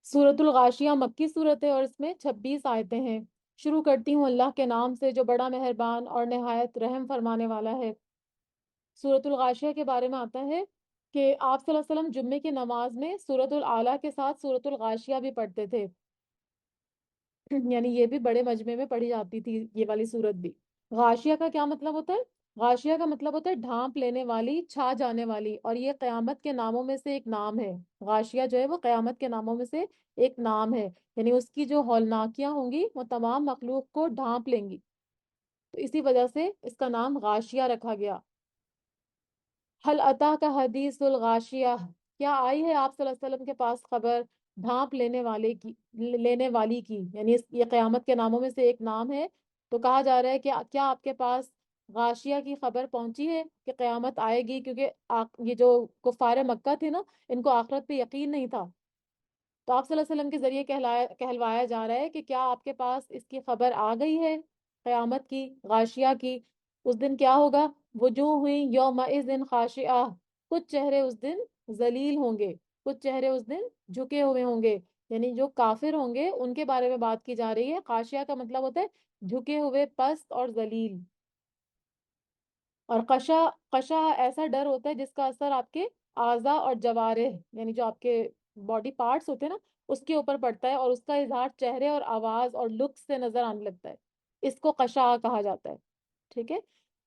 سورۃ الغاشیہ مکی صورت ہے اور اس میں 26 آیتیں ہیں۔ شروع کرتی ہوں اللہ کے نام سے جو بڑا مہربان اور نہایت رحم فرمانے والا ہے۔ سورۃ الغاشیہ کے بارے میں آتا ہے کہ آپ صلی اللہ علیہ وسلم جمعے کی نماز میں سورۃ العلیٰ کے ساتھ سورۃ الغاشیہ بھی پڑھتے تھے۔ یعنی یہ بھی بڑے مجمع میں پڑھی جاتی تھی یہ والی صورت بھی۔ غاشیہ کا کیا مطلب ہوتا ہے؟ غاشیہ کا مطلب ہوتا ہے ڈھانپ لینے والی، چھا جانے والی، اور یہ قیامت کے ناموں میں سے ایک نام ہے۔ غاشیہ جو ہے وہ قیامت کے ناموں میں سے ایک نام ہے، یعنی اس کی جو ہولناکیاں ہوں گی وہ تمام مخلوق کو ڈھانپ لیں گی، تو اسی وجہ سے اس کا نام غاشیہ رکھا گیا۔ حل عطا کا حدیث الغاشیہ، کیا آئی ہے آپ صلی اللہ علیہ وسلم کے پاس خبر ڈھانپ لینے والی کی، یعنی یہ قیامت کے ناموں میں سے ایک نام ہے۔ تو کہا جا رہا ہے کہ کیا آپ کے پاس غاشیہ کی خبر پہنچی ہے کہ قیامت آئے گی، کیونکہ یہ جو کفار مکہ تھے نا، ان کو آخرت پہ یقین نہیں تھا۔ تو آپ صلی اللہ علیہ وسلم کے ذریعے کہلوایا جا رہا ہے کہ کیا آپ کے پاس اس کی خبر آ گئی ہے قیامت کی، غاشیہ کی۔ اس دن کیا ہوگا؟ وجوہ ہوئی یومئذ خاشعہ، کچھ چہرے اس دن ذلیل ہوں گے، کچھ چہرے اس دن جھکے ہوئے ہوں گے، یعنی جو کافر ہوں گے ان کے بارے میں بات کی جا رہی ہے۔ خاشعہ کا مطلب ہوتا ہے جھکے ہوئے، پست اور ذلیل۔ اور قشع ایسا ڈر ہوتا ہے جس کا اثر آپ کے اعضاء اور جوارح، یعنی جو آپ کے باڈی پارٹس ہوتے ہیں نا، اس کے اوپر پڑتا ہے، اور اس کا اظہار چہرے اور آواز اور لکس سے نظر آنے لگتا ہے۔ اس کو قشع کہا جاتا ہے، ٹھیک ہے؟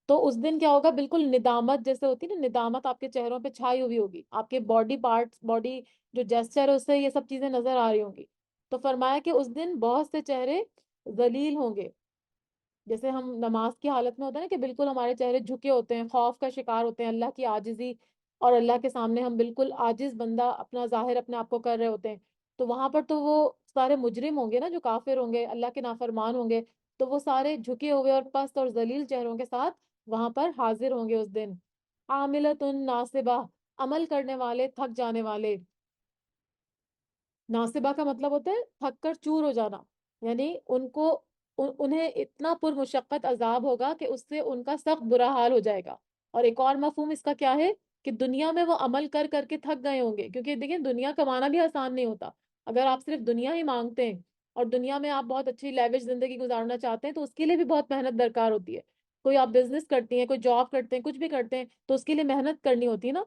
تو اس دن کیا ہوگا؟ بالکل ندامت جیسے ہوتی ہے نا، ندامت آپ کے چہروں پہ چھائی ہوئی ہوگی، آپ کے باڈی پارٹس، باڈی جو جیسچر ہے اس سے یہ سب چیزیں نظر آ رہی ہوں گی۔ تو فرمایا کہ اس دن بہت سے چہرے ذلیل ہوں گے، جیسے ہم نماز کی حالت میں ہوتا ہے نا کہ بالکل ہمارے چہرے جھکے ہوتے ہیں، خوف کا شکار ہوتے ہیں، اللہ کی عاجزی، اور اللہ کے سامنے ہم بالکل عاجز بندہ اپنا ظاہر اپنے آپ کو کر رہے ہوتے ہیں۔ تو وہاں پر تو وہ سارے مجرم ہوں گے نا، جو کافر ہوں گے، اللہ کے نافرمان ہوں گے، تو وہ سارے جھکے ہوئے اور پست اور ذلیل چہروں کے ساتھ وہاں پر حاضر ہوں گے اس دن۔ عاملۃ ناصبہ، عمل کرنے والے، تھک جانے والے۔ ناصبہ کا مطلب ہوتا ہے تھک کر چور ہو جانا، یعنی انہیں اتنا پرمشقت عذاب ہوگا کہ اس سے ان کا سخت برا حال ہو جائے گا۔ اور ایک اور مفہوم اس کا کیا ہے کہ دنیا میں وہ عمل کر کر کے تھک گئے ہوں گے، کیونکہ دیکھیں دنیا کمانا بھی آسان نہیں ہوتا۔ اگر آپ صرف دنیا ہی مانگتے ہیں اور دنیا میں آپ بہت اچھی لیوش زندگی گزارنا چاہتے ہیں تو اس کے لیے بھی بہت محنت درکار ہوتی ہے۔ کوئی آپ بزنس کرتی ہیں، کوئی جاب کرتے ہیں، کچھ بھی کرتے ہیں تو اس کے لیے محنت کرنی ہوتی ہے نا۔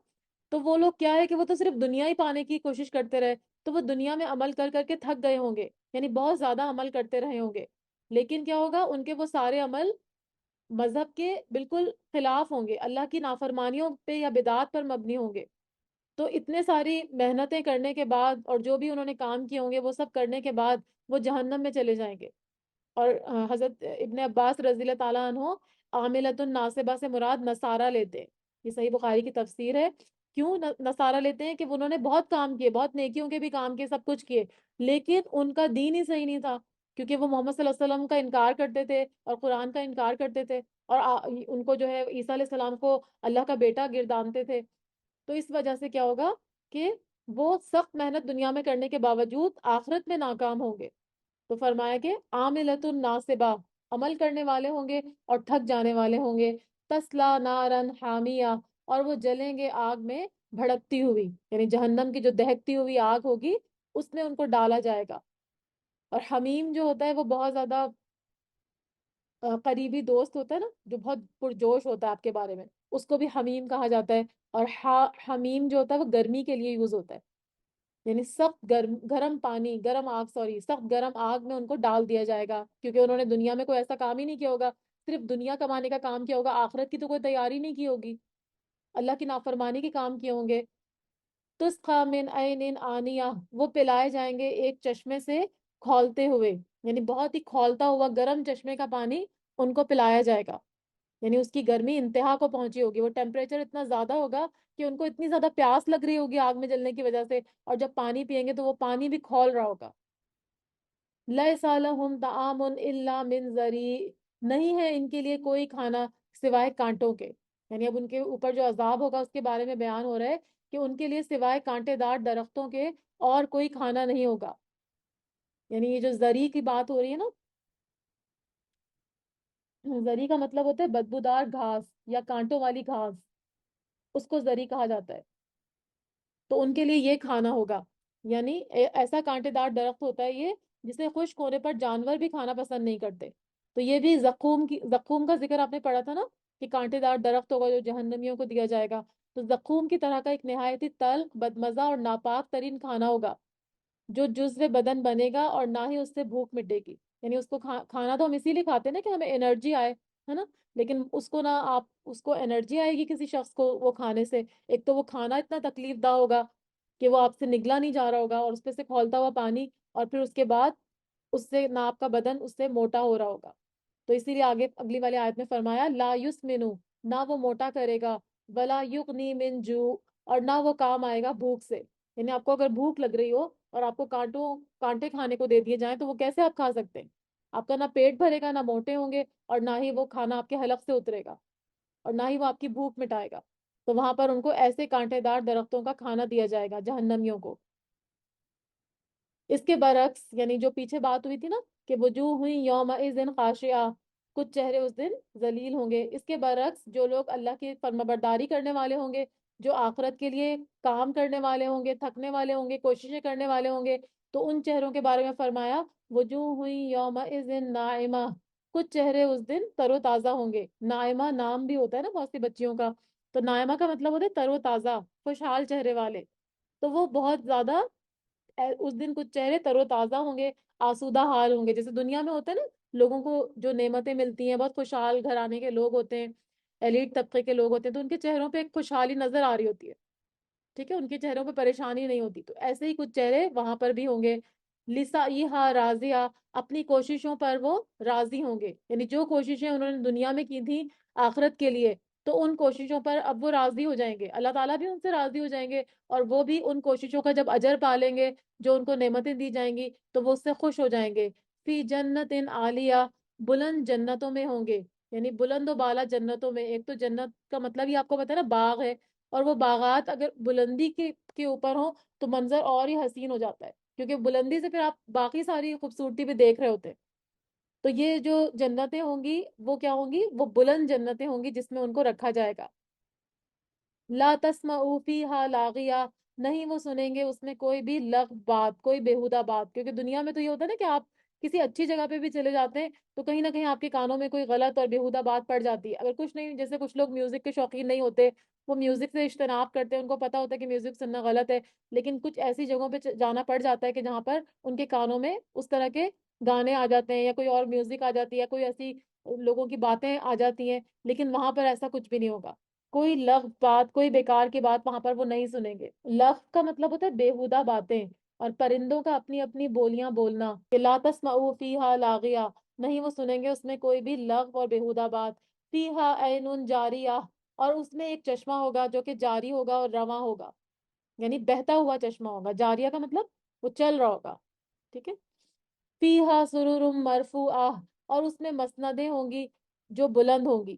تو وہ لوگ کیا ہے کہ وہ تو صرف دنیا ہی پانے کی کوشش کرتے رہے، تو وہ دنیا میں عمل کر کر کے تھک گئے ہوں گے، یعنی بہت زیادہ عمل کرتے رہے ہوں گے، لیکن کیا ہوگا؟ ان کے وہ سارے عمل مذہب کے بالکل خلاف ہوں گے، اللہ کی نافرمانیوں پہ یا بدعات پر مبنی ہوں گے۔ تو اتنے ساری محنتیں کرنے کے بعد اور جو بھی انہوں نے کام کیے ہوں گے وہ سب کرنے کے بعد وہ جہنم میں چلے جائیں گے۔ اور حضرت ابن عباس رضی اللہ تعالیٰ عنہ عاملۃ الناصبہ سے مراد نصارہ لیتے ہیں، یہ صحیح بخاری کی تفسیر ہے۔ کیوں نصارہ لیتے ہیں؟ کہ انہوں نے بہت کام کیے، بہت نیکیوں کے بھی کام کیے، سب کچھ کیے، لیکن ان کا دین ہی صحیح نہیں تھا، کیونکہ وہ محمد صلی اللہ علیہ وسلم کا انکار کرتے تھے اور قرآن کا انکار کرتے تھے، اور ان کو جو ہے عیسیٰ علیہ السلام کو اللہ کا بیٹا گردانتے تھے۔ تو اس وجہ سے کیا ہوگا کہ وہ سخت محنت دنیا میں کرنے کے باوجود آخرت میں ناکام ہوں گے۔ تو فرمایا کہ عاملۃ الناصبہ، عمل کرنے والے ہوں گے اور تھک جانے والے ہوں گے۔ تسلا نارن حامیہ، اور وہ جلیں گے آگ میں بھڑکتی ہوئی، یعنی جہنم کی جو دہکتی ہوئی آگ ہوگی اس میں ان کو ڈالا جائے گا۔ اور حمیم جو ہوتا ہے وہ بہت زیادہ قریبی دوست ہوتا ہے نا، جو بہت پرجوش ہوتا ہے آپ کے بارے میں، اس کو بھی حمیم کہا جاتا ہے۔ اور حمیم جو ہوتا ہے وہ گرمی کے لیے یوز ہوتا ہے، یعنی سخت گرم پانی، گرم آگ، سوری، سخت گرم آگ میں ان کو ڈال دیا جائے گا، کیونکہ انہوں نے دنیا میں کوئی ایسا کام ہی نہیں کیا ہوگا، صرف دنیا کمانے کا کام کیا ہوگا، آخرت کی تو کوئی تیاری نہیں کی ہوگی، اللہ کی نافرمانی کے کام کیے ہوں گے۔ تسقا من عین آنیہ، وہ پلائے جائیں گے ایک چشمے سے کھولتے ہوئے، یعنی بہت ہی کھولتا ہوا گرم چشمے کا پانی ان کو پلایا جائے گا، یعنی اس کی گرمی انتہا کو پہنچی ہوگی، وہ ٹیمپریچر اتنا زیادہ ہوگا کہ ان کو اتنی زیادہ پیاس لگ رہی ہوگی آگ میں جلنے کی وجہ سے، اور جب پانی پیئیں گے تو وہ پانی بھی کھول رہا ہوگا۔ لیس لہم طعام الا من ضریع، نہیں ہے ان کے لیے کوئی کھانا سوائے کانٹوں کے، یعنی اب ان کے اوپر جو عذاب ہوگا اس کے بارے میں بیان ہو رہا ہے کہ ان کے لیے سوائے کانٹے دار درختوں کے اور کوئی کھانا نہیں ہوگا۔ یعنی یہ جو زری کی بات ہو رہی ہے نا، زری کا مطلب ہوتا ہے بدبودار گھاس یا کانٹوں والی گھاس، اس کو زری کہا جاتا ہے۔ تو ان کے لیے یہ کھانا ہوگا۔ یعنی ایسا کانٹے دار درخت ہوتا ہے یہ جسے خشک ہونے پر جانور بھی کھانا پسند نہیں کرتے. تو یہ بھی زقوم کا ذکر آپ نے پڑھا تھا نا کہ کانٹے دار درخت ہوگا جو جہنمیوں کو دیا جائے گا. تو زقوم کی طرح کا ایک نہایت ہی تلخ بدمزہ اور ناپاک ترین کھانا ہوگا جو جزو بدن بنے گا اور نہ ہی اس سے بھوک مٹے گی. یعنی اس کو کھانا تو ہم اسی لیے کھاتے ہیں نا کہ ہمیں انرجی آئے، ہے نا. لیکن اس کو نہ آپ اس کو انرجی آئے گی کسی شخص کو وہ کھانے سے. ایک تو وہ کھانا اتنا تکلیف دہ ہوگا کہ وہ آپ سے نگلا نہیں جا رہا ہوگا، اور اس پہ سے کھولتا ہوا پانی، اور پھر اس کے بعد اس سے نہ آپ کا بدن اس سے موٹا ہو رہا ہوگا. تو اسی لیے آگے اگلی والی آیت میں فرمایا لا یسمنو، نہ وہ موٹا کرے گا، ولا یغنی من جو، اور نہ وہ کام آئے گا بھوک سے. یعنی آپ کو اگر بھوک لگ رہی ہو اور آپ کو کانٹے کھانے کو دے دیے جائیں تو وہ کیسے آپ کھا سکتے ہیں؟ آپ کا نہ پیٹ بھرے گا، نہ موٹے ہوں گے، اور نہ ہی وہ کھانا آپ کے حلق سے اترے گا، اور نہ ہی وہ آپ کی بھوک مٹائے گا. تو وہاں پر ان کو ایسے کانٹے دار درختوں کا کھانا دیا جائے گا جہنمیوں کو. اس کے برعکس یعنی جو پیچھے بات ہوئی تھی نا کہ وجوہ ہوئی یومئذ خاشعہ، کچھ چہرے اس دن ذلیل ہوں گے. اس کے برعکس جو لوگ اللہ کی فرمانبرداری کرنے والے ہوں گے، جو آخرت کے لیے کام کرنے والے ہوں گے، تھکنے والے ہوں گے، کوششیں کرنے والے ہوں گے، تو ان چہروں کے بارے میں فرمایا وجوہ ہوئی یومئذ ناعمہ، کچھ چہرے اس دن تر و تازہ ہوں گے. نائمہ نام بھی ہوتا ہے نا بہت سی بچیوں کا. تو نائمہ کا مطلب ہوتا ہے تر و تازہ، خوشحال چہرے والے. تو وہ بہت زیادہ اس دن کچھ چہرے تر و تازہ ہوں گے، آسودہ حال ہوں گے. جیسے دنیا میں ہوتا ہے نا لوگوں کو جو نعمتیں ملتی ہیں، بہت خوشحال گھرانے کے لوگ ہوتے ہیں، ایلیٹ طبقے کے لوگ ہوتے ہیں، تو ان کے چہروں پہ ایک خوشحالی نظر آ رہی ہوتی ہے. ٹھیک ہے، ان کے چہروں پہ پریشانی نہیں ہوتی. تو ایسے ہی کچھ چہرے وہاں پر بھی ہوں گے. لسعیہا راضیہ، اپنی کوششوں پر وہ راضی ہوں گے. یعنی جو کوششیں انہوں نے دنیا میں کی تھیں آخرت کے لیے، تو ان کوششوں پر اب وہ راضی ہو جائیں گے، اللہ تعالیٰ بھی ان سے راضی ہو جائیں گے، اور وہ بھی ان کوششوں کا جب اجر پا لیں گے، جو ان کو نعمتیں دی جائیں گی، تو وہ اس سے خوش ہو جائیں گے. فی جنت عالیہ، بلند جنتوں میں ہوں گے. یعنی بلند و بالا جنتوں میں. ایک تو جنت کا مطلب یہ آپ کو پتا ہے نا باغ ہے، اور وہ باغات اگر بلندی کے اوپر ہوں تو منظر اور ہی حسین ہو جاتا ہے، کیونکہ بلندی سے پھر آپ باقی ساری خوبصورتی بھی دیکھ رہے ہوتے ہیں. تو یہ جو جنتیں ہوں گی وہ کیا ہوں گی؟ وہ بلند جنتیں ہوں گی جس میں ان کو رکھا جائے گا. لا تسمعوا فیہا لاغیہ، نہیں وہ سنیں گے اس میں کوئی بھی لغو بات، کوئی بیہودہ بات. کیونکہ دنیا میں تو یہ ہوتا ہے نا کہ آپ کسی اچھی جگہ پہ بھی چلے جاتے ہیں تو کہیں نہ کہیں آپ کے کانوں میں کوئی غلط اور بیہودہ بات پڑ جاتی ہے. اگر کچھ نہیں، جیسے کچھ لوگ میوزک کے شوقین نہیں ہوتے، وہ میوزک سے اجتناب کرتے ہیں، ان کو پتا ہوتا ہے کہ میوزک سننا غلط ہے، لیکن کچھ ایسی جگہوں پہ جانا پڑ جاتا ہے کہ جہاں پر ان کے کانوں میں اس طرح کے گانے آ جاتے ہیں، یا کوئی اور میوزک آ جاتی ہے، یا کوئی ایسی لوگوں کی باتیں آ جاتی ہیں. لیکن وہاں پر ایسا کچھ بھی نہیں ہوگا. کوئی لغو بات، کوئی بیکار کی بات وہاں پر وہ نہیں سنیں گے. لغو کا مطلب ہوتا ہے بےہودہ باتیں. اور پرندوں کا اپنی اپنی بولیاں بولنا کہ لا تسمعوا فیہا لاغیہ، نہیں وہ سنیں گے اس میں کوئی بھی لغو اور بےہودہ بات. فیہا عین جاریہ، اور اس میں ایک چشمہ ہوگا جو کہ جاری ہوگا اور رواں ہوگا. یعنی بہتا ہوا چشمہ ہوگا. جاریہ کا مطلب وہ چل رہا ہوگا. ٹھیک ہے. فیہا سرر مرفوعہ، اور اس میں مسندیں ہوں گی جو بلند ہوں گی.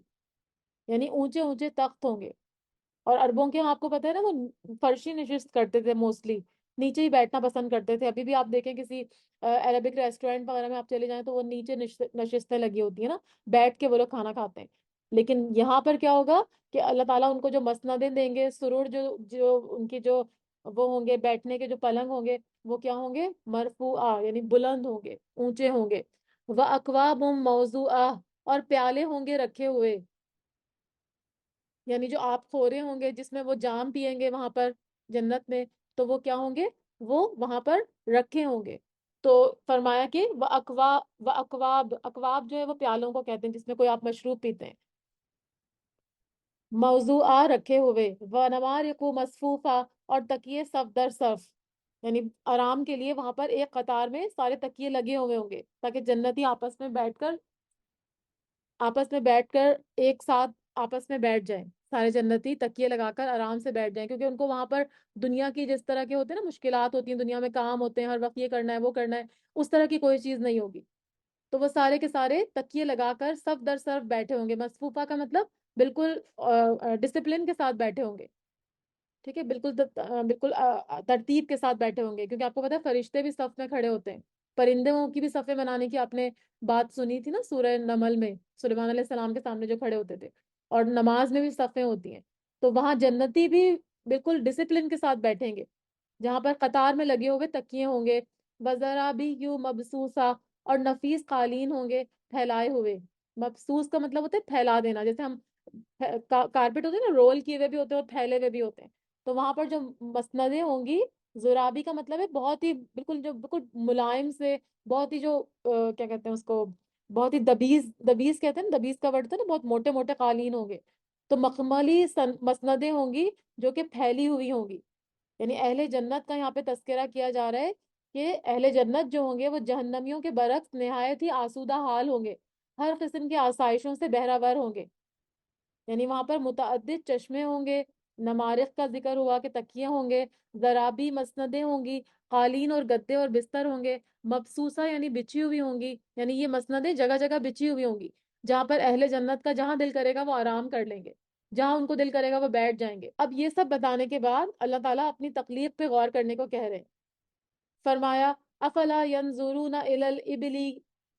یعنی اونچے اونچے تخت ہوں گے. اور عربوں کے یہاں آپ کو پتا ہے نا وہ فرشی نشست کرتے تھے، موسٹلی نیچے ہی بیٹھنا پسند کرتے تھے. ابھی بھی آپ دیکھیں کسی عربک ریسٹورینٹ وغیرہ میں آپ چلے جائیں تو وہ نیچے نشستیں لگی ہوتی ہیں نا، بیٹھ کے وہ لوگ کھانا کھاتے ہیں. لیکن یہاں پر کیا ہوگا کہ اللہ تعالیٰ ان کو جو مسندیں دیں گے، سرور جو جو ان کی جو وہ ہوں گے، بیٹھنے کے جو پلنگ ہوں گے، وہ کیا ہوں گے؟ مرفوعہ، یعنی بلند ہوں گے، اونچے ہوں گے. وَأَكْوَابٌ مَوْضُوعَةٌ، اور پیالے ہوں گے رکھے ہوئے. یعنی جو آپ خورے ہوں گے جس میں وہ جام پیئیں گے وہاں پر جنت میں، تو وہ کیا ہوں گے؟ وہ وہاں پر رکھے ہوں گے. تو فرمایا کہ وہ اکواب، اکواب جو ہے وہ پیالوں کو کہتے ہیں جس میں کوئی آپ مشروب پیتے ہیں. موضوعہ رکھے ہوئے. ونمارق مصفوفہ، اور تکیے صف در صف. یعنی آرام کے لیے وہاں پر ایک قطار میں سارے تکیے لگے ہوئے ہوں گے تاکہ جنتی آپس میں بیٹھ کر ایک ساتھ آپس میں بیٹھ جائیں. سارے جنتی تکیے لگا کر آرام سے بیٹھ جائیں، کیونکہ ان کو وہاں پر دنیا کی جس طرح کے ہوتے ہیں نا مشکلات ہوتی ہیں، دنیا میں کام ہوتے ہیں، ہر وقت یہ کرنا ہے وہ کرنا ہے، اس طرح کی کوئی چیز نہیں ہوگی. تو وہ سارے کے سارے تکیے لگا کر صف در صف بیٹھے ہوں گے. مصفوفہ کا مطلب بالکل ڈسپلن کے ساتھ بیٹھے ہوں گے. ٹھیک ہے، بالکل بالکل ترتیب کے ساتھ بیٹھے ہوں گے. کیونکہ آپ کو پتا ہے فرشتے بھی صف میں کھڑے ہوتے ہیں. پرندوں کی بھی صفیں بنانے کی آپ نے بات سنی تھی نا سورہ نمل میں، سلیمان علیہ السلام کے سامنے جو کھڑے ہوتے تھے. اور نماز میں بھی صفیں ہوتی ہیں. تو وہاں جنتی بھی بالکل ڈسپلن کے ساتھ بیٹھیں گے. جہاں پر قطار میں لگے ہوئے تکیے ہوں گے، وزرابی مبسوسا، اور نفیس قالین ہوں گے پھیلائے ہوئے۔ مبسوس کا مطلب ہوتا ہے پھیلا دینا، جیسے ہم کارپیٹ ہوتے ہیں نا، رول کیے ہوئے بھی ہوتے ہیں اور پھیلے ہوئے بھی ہوتے ہیں، تو وہاں پر جو مسندیں ہوں گی، زرابی کا مطلب ہے بہت ہی بالکل، جو بالکل ملائم سے، بہت ہی جو کیا کہتے ہیں اس کو، بہت ہی دبیز، دبیز کہتے ہیں نا، دبیز کا ورڈ تھا نا، بہت موٹے موٹے قالین ہوں گے۔ تو مخملی مسندیں ہوں گی جو کہ پھیلی ہوئی ہوں گی، یعنی اہل جنت کا یہاں پہ تذکرہ کیا جا رہا ہے کہ اہل جنت جو ہوں گے وہ جہنمیوں کے برعکس نہایت ہی آسودہ حال ہوں گے، ہر قسم کی آسائشوں سے بہرہ ہوں گے، یعنی وہاں پر متعدد چشمے ہوں گے، نمارق کا ذکر ہوا کہ تکیے ہوں گے، ضرابی مسندیں ہوں گی، قالین اور گدے اور بستر ہوں گے، مبسوسہ یعنی بچھی ہوئی ہوں گی، یعنی یہ مسندیں جگہ جگہ بچھی ہوئی ہوں گی، جہاں پر اہل جنت کا جہاں دل کرے گا وہ آرام کر لیں گے، جہاں ان کو دل کرے گا وہ بیٹھ جائیں گے۔ اب یہ سب بتانے کے بعد اللہ تعالیٰ اپنی تخلیق پہ غور کرنے کو کہہ رہے ہیں۔ فرمایا افلا ینظرون الی الابل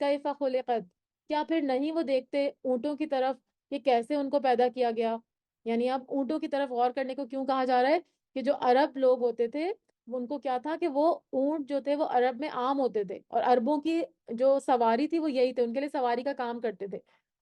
کیف خلقت، کیا پھر نہیں وہ دیکھتے اونٹوں کی طرف کہ کیسے ان کو پیدا کیا گیا؟ یعنی اب اونٹوں کی طرف غور کرنے کو کیوں کہا جا رہا ہے کہ جو عرب لوگ ہوتے تھے ان کو کیا تھا کہ وہ اونٹ جو تھے وہ عرب میں عام ہوتے تھے، اور عربوں کی جو سواری تھی وہ یہی تھے، ان کے لیے سواری کا کام کرتے تھے۔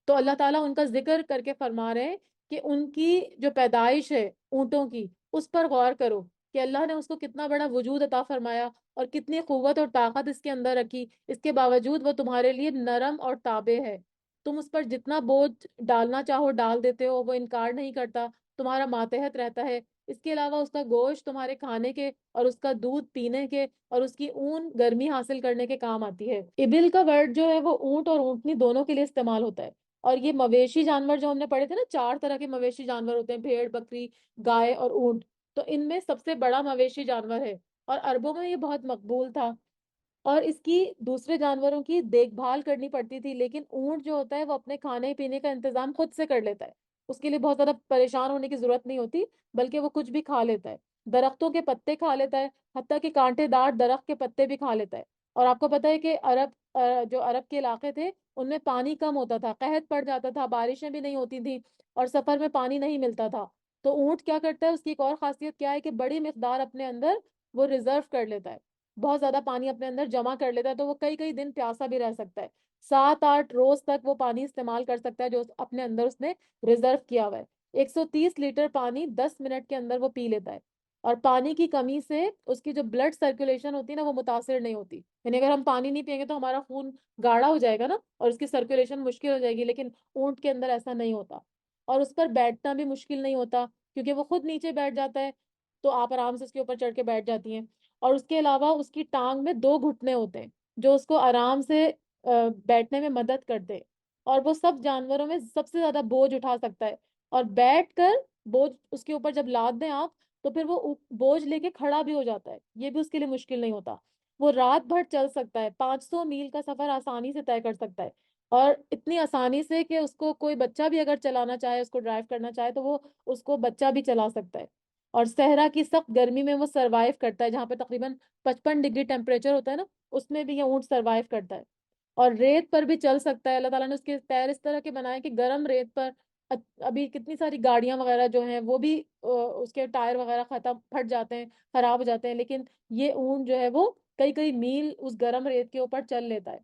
تو اللہ تعالیٰ ان کا ذکر کر کے فرما رہے ہیں کہ ان کی جو پیدائش ہے اونٹوں کی، اس پر غور کرو کہ اللہ نے اس کو کتنا بڑا وجود عطا فرمایا اور کتنی قوت اور طاقت اس کے اندر رکھی، اس کے باوجود وہ تمہارے لیے نرم اور تابع ہے، تم اس پر جتنا بوجھ ڈالنا چاہو ڈال دیتے ہو، وہ انکار نہیں کرتا، تمہارا ماتحت رہتا ہے۔ اس کے علاوہ اس کا گوشت تمہارے کھانے کے اور اس کا دودھ پینے کے اور اس کی اون گرمی حاصل کرنے کے کام آتی ہے۔ ابل کا ورڈ جو ہے وہ اونٹ اور اونٹنی دونوں کے لیے استعمال ہوتا ہے، اور یہ مویشی جانور جو ہم نے پڑھے تھے نا، 4 طرح کے مویشی جانور ہوتے ہیں، بھیڑ، بکری، گائے اور اونٹ، تو ان میں سب سے بڑا مویشی جانور ہے، اور عربوں میں یہ بہت مقبول تھا، اور اس کی دوسرے جانوروں کی دیکھ بھال کرنی پڑتی تھی، لیکن اونٹ جو ہوتا ہے وہ اپنے کھانے پینے کا انتظام خود سے کر لیتا ہے، اس کے لیے بہت زیادہ پریشان ہونے کی ضرورت نہیں ہوتی، بلکہ وہ کچھ بھی کھا لیتا ہے، درختوں کے پتے کھا لیتا ہے، حتیٰ کہ کانٹے دار درخت کے پتے بھی کھا لیتا ہے۔ اور آپ کو پتہ ہے کہ جو عرب کے علاقے تھے ان میں پانی کم ہوتا تھا، قحط پڑ جاتا تھا، بارشیں بھی نہیں ہوتی تھیں، اور سفر میں پانی نہیں ملتا تھا، تو اونٹ کیا کرتا ہے، اس کی ایک اور خاصیت کیا ہے کہ بڑی مقدار اپنے اندر وہ ریزرو کر لیتا ہے، بہت زیادہ پانی اپنے اندر جمع کر لیتا ہے، تو وہ کئی کئی دن پیاسا بھی رہ سکتا ہے، 7 8 روز تک وہ پانی استعمال کر سکتا ہے جو اپنے اندر اس نے ریزرو کیا ہوا ہے۔ 130 لیٹر پانی 10 منٹ کے اندر وہ پی لیتا ہے، اور پانی کی کمی سے اس کی جو بلڈ سرکولیشن ہوتی ہے نا وہ متاثر نہیں ہوتی، یعنی اگر ہم پانی نہیں پئیں گے تو ہمارا خون گاڑھا ہو جائے گا نا، اور اس کی سرکولیشن مشکل ہو جائے گی، لیکن اونٹ کے اندر ایسا نہیں ہوتا، اور اس پر بیٹھنا بھی مشکل نہیں ہوتا کیونکہ وہ خود نیچے بیٹھ جاتا ہے، تو آپ آرام سے اس کے اوپر چڑھ کے بیٹھ جاتی ہیں۔ اور اس کے علاوہ اس کی ٹانگ میں 2 گھٹنے ہوتے ہیں جو اس کو آرام سے بیٹھنے میں مدد کرتے ہیں، اور وہ سب جانوروں میں سب سے زیادہ بوجھ اٹھا سکتا ہے، اور بیٹھ کر بوجھ اس کے اوپر جب لاد دیں آپ تو پھر وہ بوجھ لے کے کھڑا بھی ہو جاتا ہے، یہ بھی اس کے لیے مشکل نہیں ہوتا۔ وہ رات بھر چل سکتا ہے، 500 میل کا سفر آسانی سے طے کر سکتا ہے، اور اتنی آسانی سے کہ اس کو کوئی بچہ بھی اگر چلانا چاہے، اس کو ڈرائیو کرنا چاہے تو وہ اس کو بچہ بھی چلا سکتا ہے، اور صحرا کی سخت گرمی میں وہ سروائیو کرتا ہے، جہاں پہ تقریباً 55 ڈگری ٹیمپریچر ہوتا ہے نا، اس میں بھی یہ اونٹ سروائیو کرتا ہے، اور ریت پر بھی چل سکتا ہے۔ اللہ تعالیٰ نے اس کے پیر اس طرح کے بنائے کہ گرم ریت پر ابھی کتنی ساری گاڑیاں وغیرہ جو ہیں وہ بھی اس کے ٹائر وغیرہ ختم پھٹ جاتے ہیں، خراب ہو جاتے ہیں، لیکن یہ اونٹ جو ہے وہ کئی کئی میل اس گرم ریت کے اوپر چل لیتا ہے،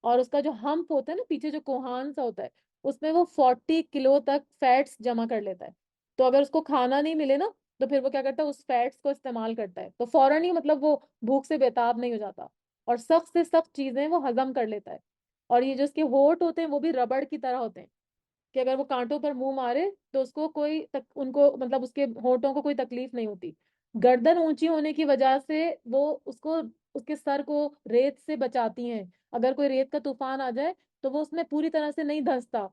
اور اس کا جو ہمپ ہوتا ہے نا پیچھے، جو کوہان سا ہوتا ہے، اس میں وہ 40 کلو تک فیٹس جمع کر لیتا ہے، تو اگر اس کو کھانا نہیں ملے نا تو پھر وہ کیا کرتا ہے، اس فیٹس کو استعمال کرتا ہے، تو فوراً ہی مطلب وہ بھوک سے بےتاب نہیں ہو جاتا، اور سخت سے سخت چیزیں وہ ہضم کر لیتا ہے، اور یہ جو اس کے ہونٹ ہوتے ہیں وہ بھی ربڑ کی طرح ہوتے ہیں کہ اگر وہ کانٹوں پر منہ مارے تو اس کو ان کو مطلب اس کے ہونٹوں کو کوئی تکلیف نہیں ہوتی۔ گردن اونچی ہونے کی وجہ سے وہ اس کے سر کو ریت سے بچاتی ہیں، اگر کوئی ریت کا طوفان آ جائے تو وہ اس میں پوری طرح سے نہیں دھنستا،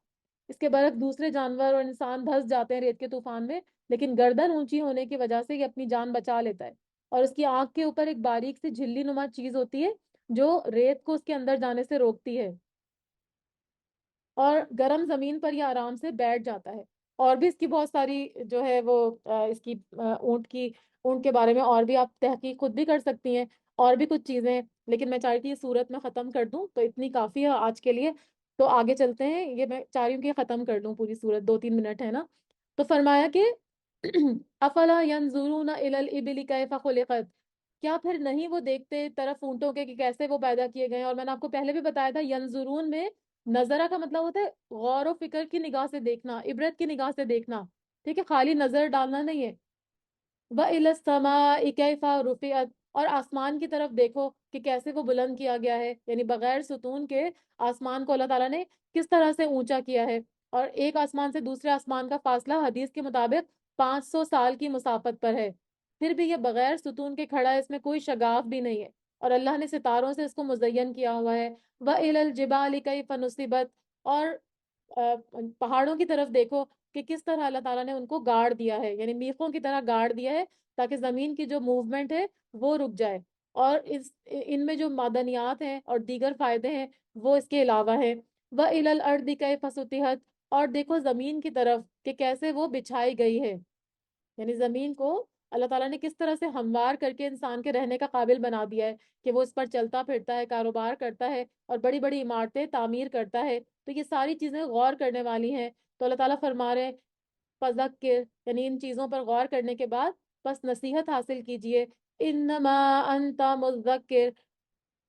اس کے برعکس دوسرے جانور اور انسان دھس جاتے ہیں ریت کے طوفان میں، لیکن گردن اونچی ہونے کی وجہ سے یہ اپنی جان بچا لیتا ہے، اور اس کی آنکھ کے اوپر ایک باریک سی جھلی نما چیز ہوتی ہے جو ریت کو اس کے اندر جانے سے روکتی ہے، اور گرم زمین پر یہ آرام سے بیٹھ جاتا ہے۔ اور بھی اس کی بہت ساری جو ہے وہ اس کی اونٹ کے بارے میں اور بھی آپ تحقیق خود بھی کر سکتی ہیں، اور بھی کچھ چیزیں، لیکن میں چاہتی ہوں صورت میں ختم کر دوں تو اتنی کافی ہے آج کے لیے، تو آگے چلتے ہیں، یہ میں چاہ رہی ہوں کہ ختم کر لوں پوری صورت، 2 3 منٹ ہے نا۔ تو فرمایا کہ افلا ینظرون الی الابل کیف خلقت، کیا پھر نہیں وہ دیکھتے طرف اونٹوں کے کہ کیسے وہ پیدا کیے گئے ہیں؟ اور میں نے آپ کو پہلے بھی بتایا تھا ینظرون میں نظرہ کا مطلب ہوتا ہے غور و فکر کی نگاہ سے دیکھنا، عبرت کی نگاہ سے دیکھنا، ٹھیک ہے، خالی نظر ڈالنا نہیں ہے۔ وَإِلَى السَّمَاءِ كَيْفَ رُفِعَتْ، اور آسمان کی طرف دیکھو کہ کیسے وہ بلند کیا گیا ہے، یعنی بغیر ستون کے آسمان کو اللہ تعالیٰ نے کس طرح سے اونچا کیا ہے۔ اور ایک آسمان سے دوسرے آسمان کا فاصلہ حدیث کے مطابق 500 سال کی مسافت پر ہے، پھر بھی یہ بغیر ستون کے کھڑا ہے، اس میں کوئی شگاف بھی نہیں ہے، اور اللہ نے ستاروں سے اس کو مزین کیا ہوا ہے۔ وَإِلَى الْجِبَالِ كَيْفَ نُصِبَتْ، اور پہاڑوں کی طرف دیکھو کہ کس طرح اللہ تعالیٰ نے ان کو گاڑ دیا ہے، یعنی میخوں کی طرح گاڑ دیا ہے تاکہ زمین کی جو موومنٹ ہے وہ رک جائے، اور ان میں جو معدنیات ہیں اور دیگر فائدے ہیں وہ اس کے علاوہ ہیں۔ وَإِلَى الْأَرْضِ كَيْفَ سُطِحَتْ، اور دیکھو زمین کی طرف کہ کیسے وہ بچھائی گئی ہے، یعنی زمین کو اللہ تعالیٰ نے کس طرح سے ہموار کر کے انسان کے رہنے کا قابل بنا دیا ہے کہ وہ اس پر چلتا پھرتا ہے، کاروبار کرتا ہے اور بڑی بڑی عمارتیں تعمیر کرتا ہے۔ تو یہ ساری چیزیں غور کرنے والی ہیں، تو اللہ تعالیٰ فرما رہے ہیں فذکر، یعنی ان چیزوں پر غور کرنے کے بعد بس نصیحت حاصل کیجئے۔ انما انت مذکر،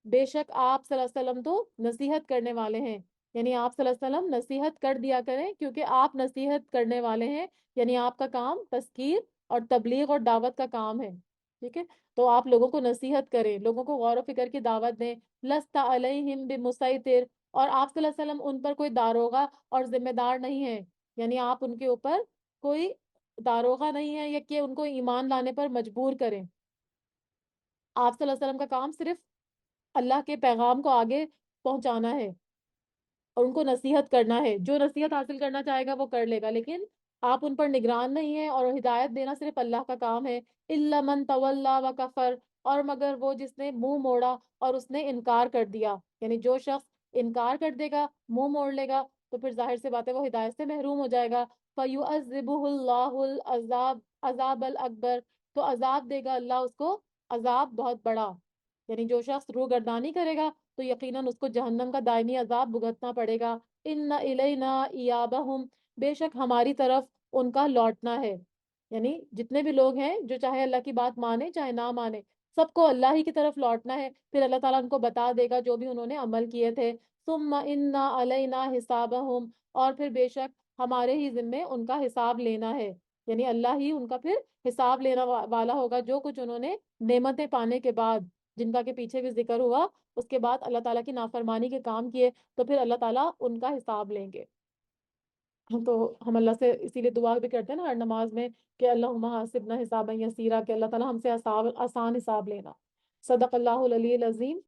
بے شک آپ صلی اللہ علیہ وسلم تو نصیحت کرنے والے ہیں، یعنی آپ صلی اللہ علیہ وسلم نصیحت کر دیا کریں کیونکہ آپ نصیحت کرنے والے ہیں، یعنی آپ کا کام تذکیر اور تبلیغ اور دعوت کا کام ہے، ٹھیک ہے، تو آپ لوگوں کو نصیحت کریں، لوگوں کو غور و فکر کی دعوت دیں۔ لست علیہم بمسیطر، اور آپ صلی اللہ علیہ وسلم ان پر کوئی داروغہ اور ذمہ دار نہیں ہے، یعنی آپ ان کے اوپر کوئی داروغہ نہیں ہے یا کہ ان کو ایمان لانے پر مجبور کریں۔ آپ صلی اللہ علیہ وسلم کا کام صرف اللہ کے پیغام کو آگے پہنچانا ہے اور ان کو نصیحت کرنا ہے، جو نصیحت حاصل کرنا چاہے گا وہ کر لے گا، لیکن آپ ان پر نگران نہیں ہیں، اور ہدایت دینا صرف اللہ کا کام ہے۔ الا من تولا وکفر، اور مگر وہ جس نے منہ موڑا اور اس نے انکار کر دیا، یعنی جو شخص انکار کر دے گا، منہ موڑ لے گا، تو پھر ظاہر سی بات ہے وہ ہدایت سے محروم ہو جائے گا۔ فَيُعَذِّبُهُ اللَّهُ الْعَذَابَ عذاب الاکبر، تو عذاب دے گا اللہ اس کو عذاب بہت بڑا، یعنی جو شخص روگردانی کرے گا تو یقیناً اس کو جہنم کا دائمی عذاب بھگتنا پڑے گا۔ ان الینا ایابہم، بے شک ہماری طرف ان کا لوٹنا ہے، یعنی جتنے بھی لوگ ہیں جو چاہے اللہ کی بات مانے چاہے نہ مانے، سب کو اللہ ہی کی طرف لوٹنا ہے، پھر اللہ تعالیٰ ان کو بتا دے گا جو بھی انہوں نے عمل کیے تھے۔ ثم ان علینا حسابہم، اور پھر بے شک ہمارے ہی ذمے ان کا حساب لینا ہے، یعنی اللہ ہی ان کا پھر حساب لینا والا ہوگا، جو کچھ انہوں نے نعمتیں پانے کے بعد، جن کا کہ پیچھے بھی ذکر ہوا، اس کے بعد اللہ تعالیٰ کی نافرمانی کے کام کیے، تو پھر اللہ تعالیٰ ان کا حساب لیں گے۔ تو ہم اللہ سے اسی لیے دعا بھی کرتے ہیں نا ہر نماز میں کہ اللہم حاسبنا حسابا یسیرا، کہ اللہ تعالیٰ ہم سے آسان حساب لینا۔ صدق اللہ العلی العظیم۔